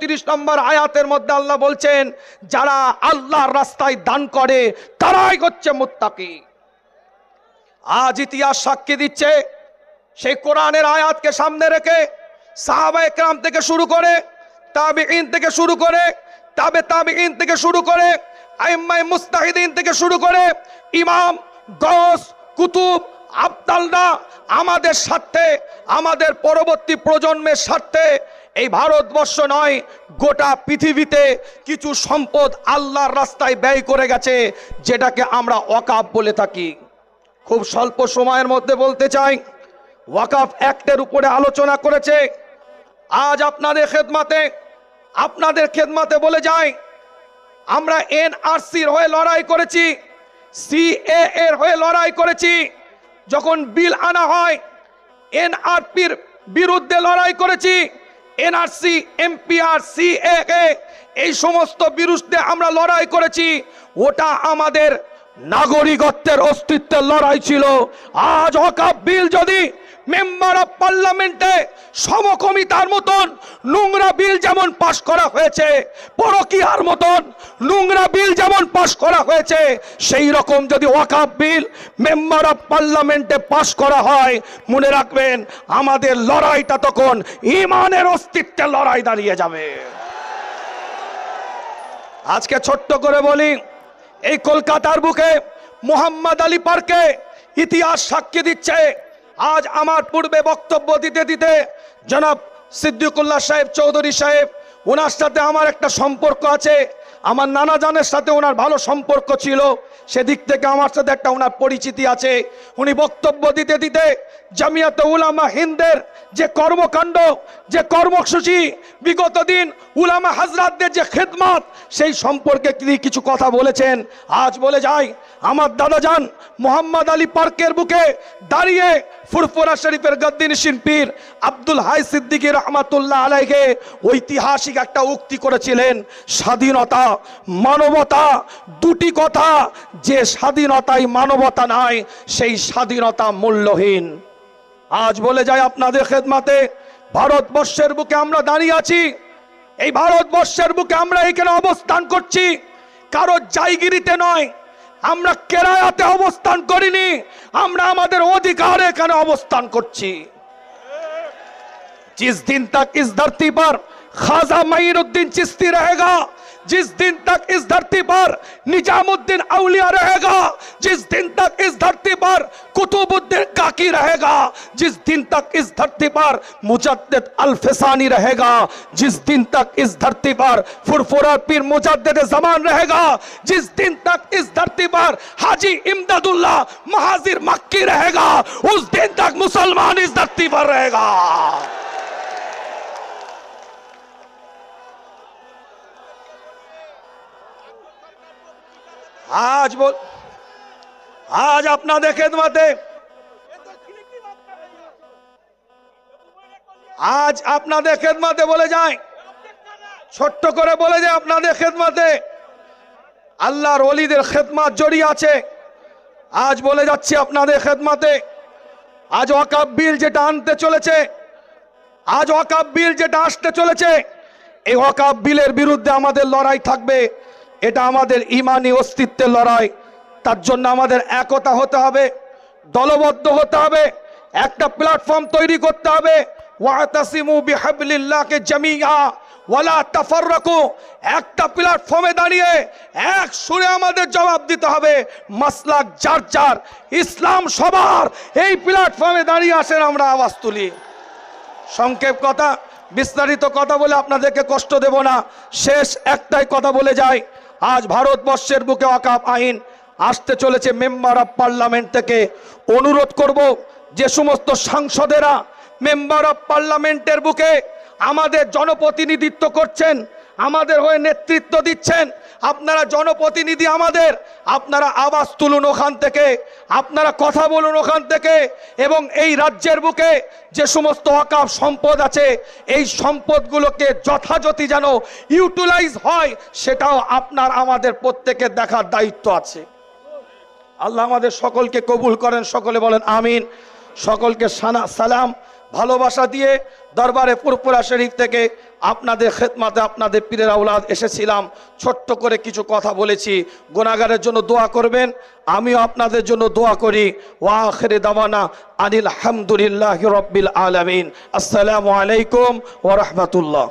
34 নম্বর আয়াতের মধ্যে আল্লাহ বলছেন, যারা আল্লাহর রাস্তায় দান করে তারাই হচ্ছে মুত্তাকি। আজ ইতিহাস সাক্ষী দিচ্ছে, সেই কোরআনের আয়াতকে সামনে রেখে সাহাবায়ে কেরাম থেকে শুরু করে, তাবিঈন থেকে শুরু করে, তাবে তাবিঈন থেকে শুরু করে, আইম্মায়ে মুজতাহিদিন থেকে শুরু করে, ইমাম, গৌস, কুতুব, আবদালরা আমাদের স্বার্থে, আমাদের পরবর্তী প্রজন্মের স্বার্থে এই ভারতবর্ষ নয় গোটা পৃথিবীতে কিছু সম্পদ আল্লাহর রাস্তায় ব্যয় করে গেছে, যেটাকে আমরা ওয়াকাফ বলে থাকি। খুব স্বল্প সময়ের মধ্যে বলতে চাই, ওয়াকাফ অ্যাক্টের উপরে আলোচনা করেছে। আজ আপনাদের খেদমাতে বলে যাই, আমরা এনআরসির হয়ে লড়াই করেছি, সিএএ এর হয়ে লড়াই করেছি। যখন বিল আনা হয় এনআরপির বিরুদ্ধে লড়াই করেছি, এনআরসি, এমপিআর, সিএএ এই সমস্ত বিরুদ্ধে আমরা লড়াই করেছি। ওটা আমাদের নাগরিকত্বের অস্তিত্বের লড়াই ছিল। আজ ওয়াকফ বিল যদি মেম্বার অফ পার্লামেন্টে সমকমিতার মতন নোংরা বিল যেমন পাশ করা হয়েছে, পরকীয়ার মতন নোংরা বিল যেমন পাশ করা হয়েছে, সেই রকম যদি ওয়াকফ বিল মেম্বার অফ পার্লামেন্টে পাশ করা হয়, মনে রাখবেন আমাদের লড়াইটা তখন ঈমানের অস্তিত্বের লড়াই দাঁড়িয়ে যাবে। আজকে ছোট্ট করে বলি, এই কলকাতার বুকে মোহাম্মদ আলী পার্কে ইতিহাস সাক্ষী দিচ্ছে। আজ আমার পূর্বে বক্তব্য দিতে দিতে জনাব সিদ্দিকুল্লাহ সাহেব চৌধুরী সাহেব, ওনার সাথে আমার একটা সম্পর্ক আছে, আমার নানা জানের সাথে ওনার ভালো সম্পর্ক ছিল, সেদিক থেকে আমার সাথে একটা ওনার পরিচিতি আছে। উনি বক্তব্য দিতে দিতে জামিয়াতে উলামা হিন্দের যে কর্মকাণ্ড, যে কর্মসূচি, বিগত দিন উলামা হাজরাতদের যে খেদমত, সেই সম্পর্কে তিনি কিছু কথা বলেছেন। আজ বলে যাই, আমার দাদাজান মোহাম্মদ আলী পার্কের বুকে দাঁড়িয়ে ফুরফুরা শরীফের গদ্দিনশীন পীর আব্দুল হাই সিদ্দিকী রহমাতুল্লাহ আলাইহি ঐতিহাসিক একটা উক্তি করেছিলেন, স্বাধীনতা, মানবতা, দুটি কথা, যে স্বাধীনতাই মানবতা নয় সেই স্বাধীনতা মূল্যহীন। আজ বলে যায় আপনাদের খেদমতে, ভারতবর্ষের বুকে আমরা দাঁড়িয়ে আছি। এই ভারতবর্ষের বুকে আমরা এখানে অবস্থান করছি কারো জায়গিরিতে নয়, আমরা কেরায়াতে অবস্থান করিনি, আমরা আমাদের অধিকারে এখানে অবস্থান করছি। जिस दिन तक इस धरती पर ख्वाजा मोइनुद्दीन चिश्ती रहेगा, जिस दिन तक इस धरती पर निजामुद्दीन औलिया रहेगा, जिस दिन तक इस धरती पर कुतुबुद्दीन काकी रहेगा, जिस दिन तक इस धरती पर मुजद्दिद अल-फिसानी रहेगा, जिस दिन तक इस धरती पर फुरफुरा पीर मुजद्दिद ज़मान रहेगा, जिस दिन तक इस धरती पर हाजी इमदादुल्लाह महाजिर मक्की रहेगा, उस दिन तक मुसलमान इस धरती पर रहेगा। आज আপনাদের খেদমতে, আজ আপনাদের খেদমতে বলে যায়, ছোট্ট করে বলে যায় আপনাদের খেদমতে আল্লাহর ওলিদের খেদমত জড়িয়ে আছে। আজ বলে যাচ্ছি আপনাদের খেদমতে, আজ ওয়াকফ বিল যেটা আনতে চলেছে, আজ ওয়াকফ বিল যেটা আসতে চলেছে, এই ওয়াকফ বিলের বিরুদ্ধে আমাদের লড়াই থাকবে। এটা আমাদের ঈমানি অস্তিত্বের লড়াই। তার জন্য আমাদের একতা হতে হবে, দলবদ্ধ হতে হবে, একটা প্ল্যাটফর্ম তৈরি করতে হবে। ওয়াতাসিমু বিহাবলিল্লাহি জামিআ ওয়ালা তাফাররাকু, একটা প্ল্যাটফর্মে দাঁড়িয়ে এক সুরে আমাদের জবাব দিতে হবে। মাসলাক যার যার, ইসলাম সবার, এই প্ল্যাটফর্মে দাঁড়িয়ে আসেন, আমরা আওয়াজ তুলি। সংক্ষেপ কথা, বিস্তারিত কথা বলে আপনাদেরকে কষ্ট দেব না, শেষ একটাই কথা বলে যায়, আজ ভারতবর্ষের বুকে ওয়াকফ আইন আসতে চলেছে। মেম্বার অফ পার্লামেন্ট থেকে অনুরোধ করব, যে সমস্ত সাংসদেরা মেম্বার অফ পার্লামেন্টের বুকে আমাদের জনপ্রতিনিধিত্ব করছেন, আমাদের হয়ে নেতৃত্ব দিচ্ছেন, আপনারা জনপ্রতিনিধি আমাদের, আপনারা আওয়াজ তুলুন ওখান থেকে, আপনারা কথা বলুন ওখান থেকে, এবং এই রাজ্যের বুকে যে সমস্ত ওয়াকফ সম্পদ আছে, এই সম্পদগুলোকে যথাযথ যেন ইউটিলাইজ হয়, সেটাও আপনার আমাদের প্রত্যেকের দেখার দায়িত্ব আছে। আল্লাহ আমাদের সকলকে কবুল করেন, সকলে বলেন আমিন। সকলকে সালাম ভালোবাসা দিয়ে দরবারে ফুরফুরা শরীফ থেকে আপনাদের খেদমাতে আপনাদের পীরের আওলাদ এসেছিলাম, ছোট্ট করে কিছু কথা বলেছি। গুনাহগারের জন্য দোয়া করবেন, আমিও আপনাদের জন্য দোয়া করি। ওয়া আখিরি দাওয়ানা আনিল হামদুলিল্লাহি রাব্বিল আলামিন। আসসালামু আলাইকুম ওয়া রাহমাতুল্লাহ।